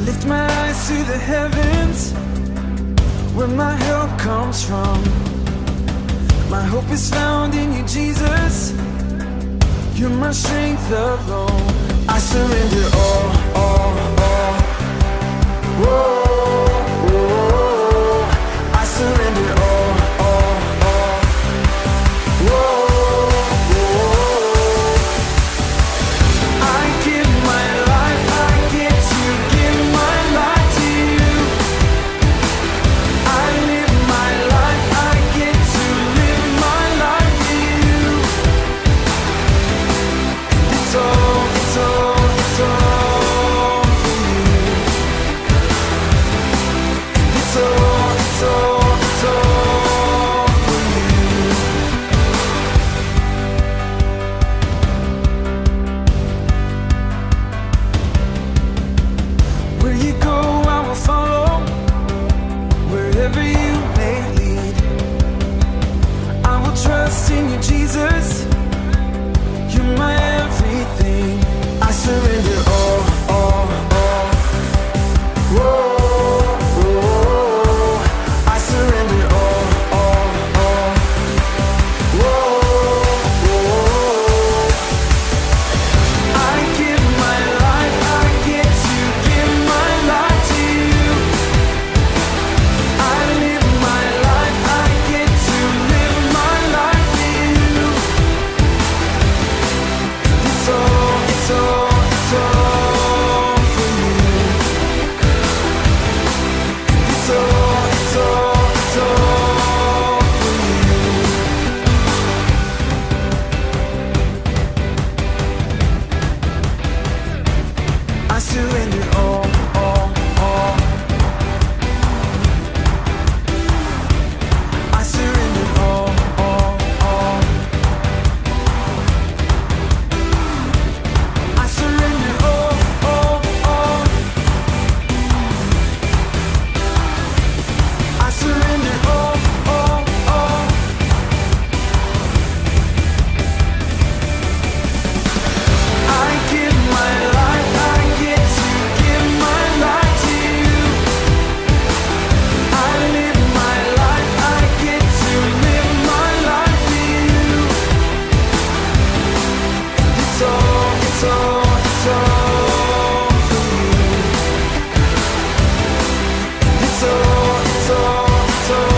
lift my eyes to the heavens, where my help comes from. My hope is found in you, Jesus. You're my strength alone. I surrender all. Whoa, whoa. I surrender all. Whoa, whoa. I give my life, I get to give my life to you. I live my life, I get to live my life for you. It's all for you. It's all for you. Where you go, I will follow. Wherever you may lead, I will trust in you, Jesus. You're my everything. I surrender all. Whoa, whoa. I surrender all. Whoa, whoa. I give my life, I get to give my life to you. I live my life, I get to live my life for you. It's all for you. It's all for you. I surrender all. I surrender all. I surrender all. I surrender all. I give my life, I get to give my life to you. I live my life, I get to live my life for you. It's all for you. It's all for you.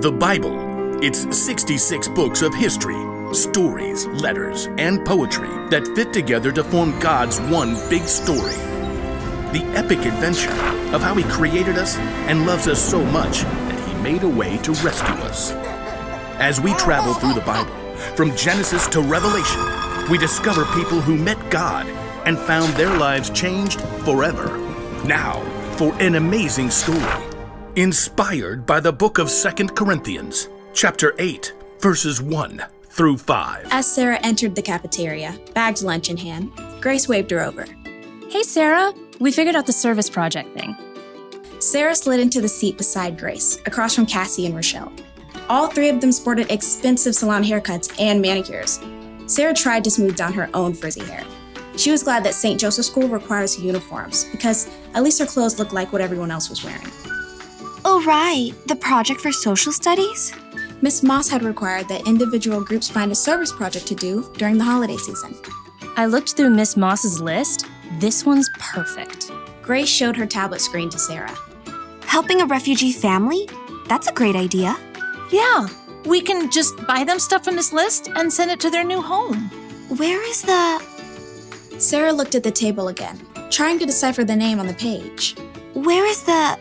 The Bible. It's 66 books of history, stories, letters, and poetry that fit together to form God's one big story. The epic adventure of how He created us and loves us so much that He made a way to rescue us. As we travel through the Bible, from Genesis to Revelation, we discover people who met God and found their lives changed forever. Now, for an amazing story, inspired by the book of 2 Corinthians, chapter 8, verses 1 through 5. As Sarah entered the cafeteria, bagged lunch in hand, Grace waved her over. Hey, Sarah. We figured out the service project thing. Sarah slid into the seat beside Grace, across from Cassie and Rochelle. All three of them sported expensive salon haircuts and manicures. Sarah tried to smooth down her own frizzy hair. She was glad that St. Joseph's School requires uniforms, because at least her clothes looked like what everyone else was wearing. Oh, right. The project for social studies? Miss Moss had required that individual groups find a service project to do during the holiday season. I looked through Miss Moss's list. This one's perfect. Grace showed her tablet screen to Sarah. Helping a refugee family? That's a great idea. Yeah, we can just buy them stuff from this list and send it to their new home. Where is the... Sarah looked at the table again, trying to decipher the name on the page. Where is the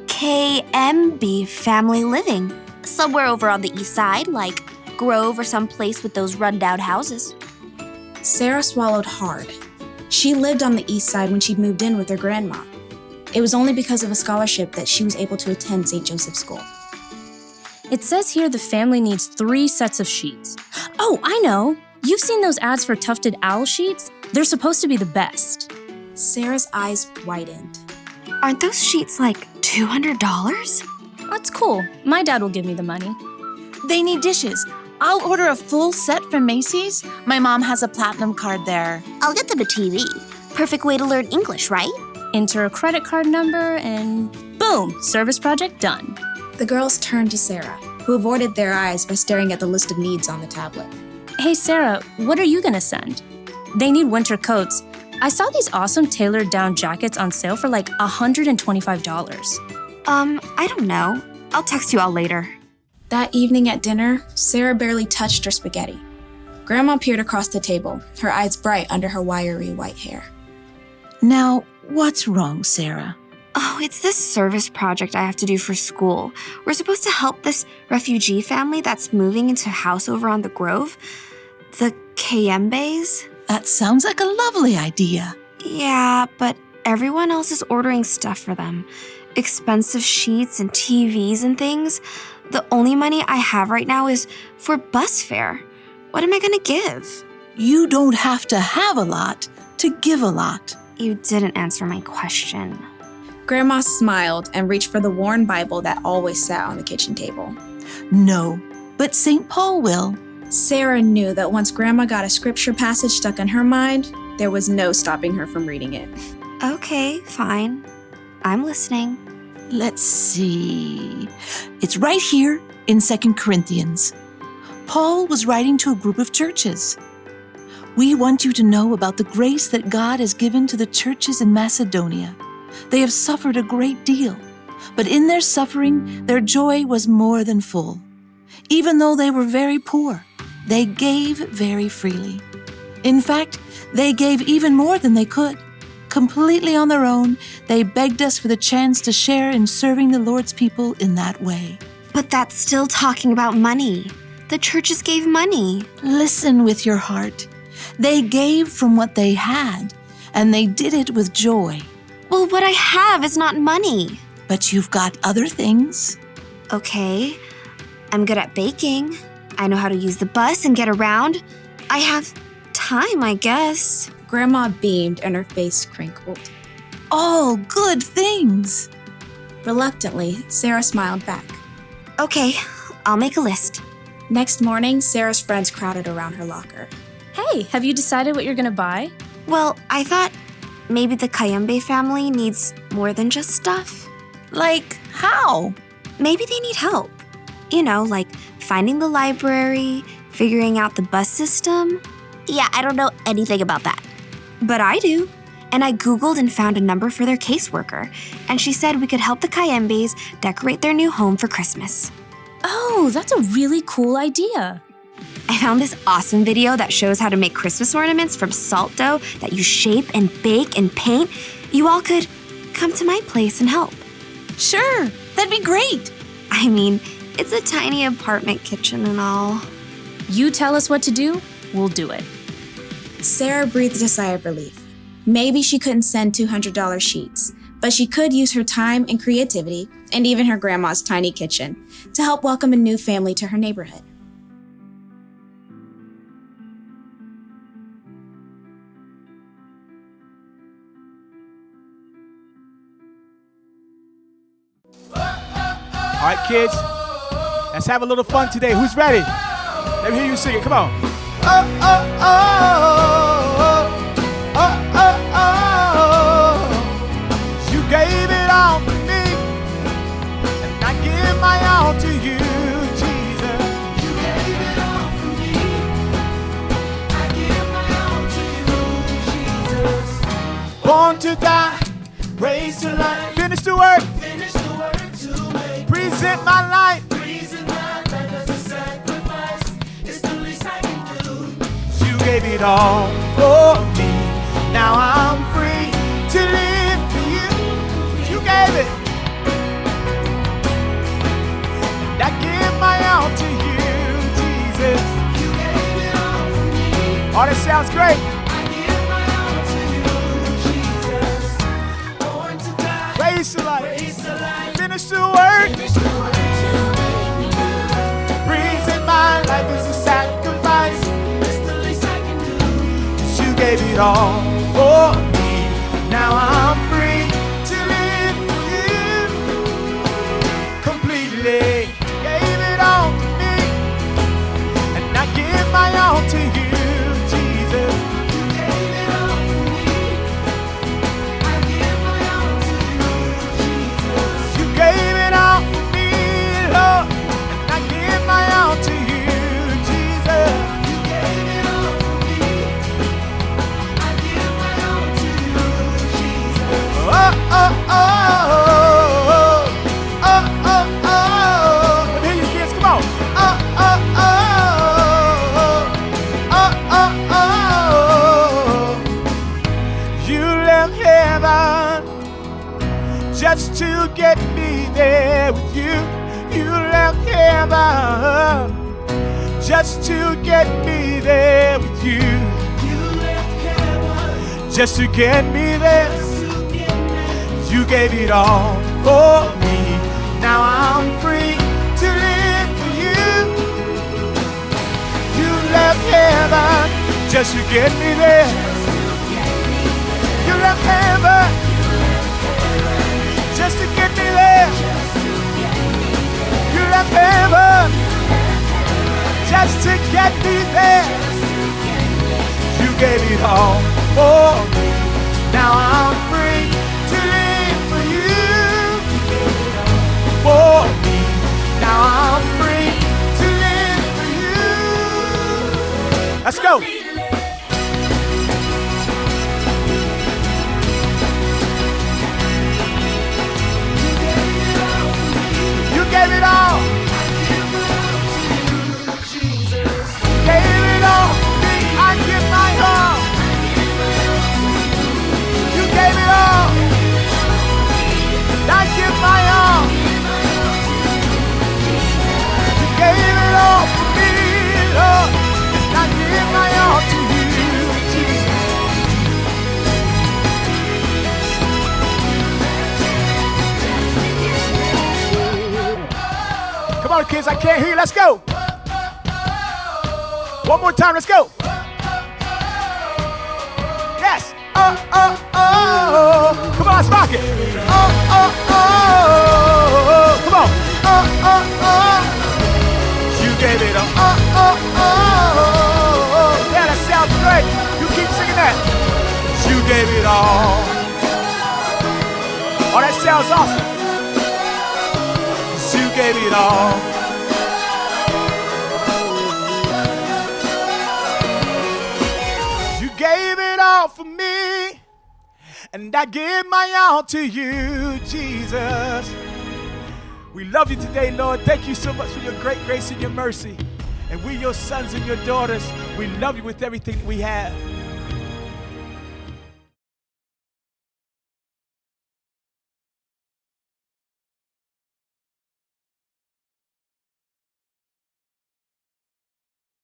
KMB family living? Somewhere over on the east side, like Grove or some place with those rundown houses. Sarah swallowed hard. She lived on the east side when she'd moved in with her grandma. It was only because of a scholarship that she was able to attend St. Joseph's School. It says here the family needs 3 sets of sheets. Oh, I know! You've seen those ads for tufted owl sheets? They're supposed to be the best. Sarah's eyes widened. Aren't those sheets like $200? That's cool. My dad will give me the money. They need dishes. I'll order a full set from Macy's. My mom has a platinum card there. I'll get them a TV. Perfect way to learn English, right? Enter a credit card number and boom, service project done. The girls turned to Sarah, who avoided their eyes by staring at the list of needs on the tablet. Hey Sarah, what are you gonna send? They need winter coats. I saw these awesome tailored down jackets on sale for like $125. I don't know. I'll text you all later. That evening at dinner, Sarah barely touched her spaghetti. Grandma peered across the table, her eyes bright under her wiry white hair. Now, what's wrong, Sarah? Oh, it's this service project I have to do for school. We're supposed to help this refugee family that's moving into a house over on the Grove. The Kayembes. That sounds like a lovely idea. Yeah, but everyone else is ordering stuff for them. Expensive sheets and TVs and things. The only money I have right now is for bus fare. What am I gonna give? You don't have to have a lot to give a lot. You didn't answer my question. Grandma smiled and reached for the worn Bible that always sat on the kitchen table. No, but St. Paul will. Sarah knew that once Grandma got a scripture passage stuck in her mind, there was no stopping her from reading it. Okay, fine. I'm listening. Let's see. It's right here in 2 Corinthians. Paul was writing to a group of churches. We want you to know about the grace that God has given to the churches in Macedonia. They have suffered a great deal, but in their suffering, their joy was more than full. Even though they were very poor, they gave very freely. In fact, they gave even more than they could. Completely on their own, they begged us for the chance to share in serving the Lord's people in that way. But that's still talking about money. The churches gave money. Listen with your heart. They gave from what they had, and they did it with joy. Well, what I have is not money. But you've got other things. Okay, I'm good at baking. I know how to use the bus and get around. I have time, I guess. Grandma beamed and her face crinkled. All good things. Reluctantly, Sarah smiled back. Okay, I'll make a list. Next morning, Sarah's friends crowded around her locker. Hey, have you decided what you're gonna buy? Well, I thought maybe the Kayembe family needs more than just stuff. Like how? Maybe they need help. You know, like finding the library, figuring out the bus system. Yeah, I don't know anything about that. But I do. And I Googled and found a number for their caseworker. And she said we could help the Kayembes decorate their new home for Christmas. Oh, that's a really cool idea. I found this awesome video that shows how to make Christmas ornaments from salt dough that you shape and bake and paint. You all could come to my place and help. Sure, that'd be great. I mean, it's a tiny apartment kitchen and all. You tell us what to do, we'll do it. Sarah breathed a sigh of relief. Maybe she couldn't send $200 sheets, but she could use her time and creativity, and even her grandma's tiny kitchen, to help welcome a new family to her neighborhood. All right, kids, let's have a little fun today. Who's ready? Let me hear you sing it. Come on. Oh, oh, oh, oh, oh, oh, oh. You gave it all for me, and I give my all to you, Jesus. You gave it all for me, I give my all to you, Jesus. Born to die, raised to life, finish the work. Present my life. Present my life as a sacrifice. It's the least I can do. You gave it all for me. Now I'm free to live for you. You it all for me. Now I'm free to live for you completely. Gave it all to me, and I give my all to you, Jesus. You gave it all to me. I give my all to you, Jesus. You gave it all for me, Lord, and I give my all to you, Jesus. You gave it all for me. I give my all to you, Jesus. Oh, oh, oh, oh, oh, oh, oh. Let me hear you kids, come on. Oh, oh, oh, oh, oh, oh. You left heaven just to get me there with you. You left heaven just to get me there with you. You left heaven just to get me there. You gave it all for me. Now I'm free to live for you. You left heaven just to get me there. You left heaven just to get me there. You left heaven just to get me there. You gave it all for me. Now I'm free to live for you. For me. Now I'm free to live for you. Let's go. You gave it all. Gave it all. I give my all. You gave it all. I give my all. You gave it all for me, Lord. And I give my all to you, Jesus. Come on, kids, I can't hear you. Let's go. One more time, let's go. Yes. Oh, oh, oh. Come on, let's rock it. Oh, oh, oh. Come on. Oh, oh, oh. You gave it all. Oh, oh, oh. Yeah, that sounds great. You keep singing that. You gave it all. Oh, that sounds awesome. You gave it all. You gave it all for me, and I give my all to you, Jesus. We love you today, Lord. Thank you so much for your great grace and your mercy. And we, your sons and your daughters, we love you with everything that we have.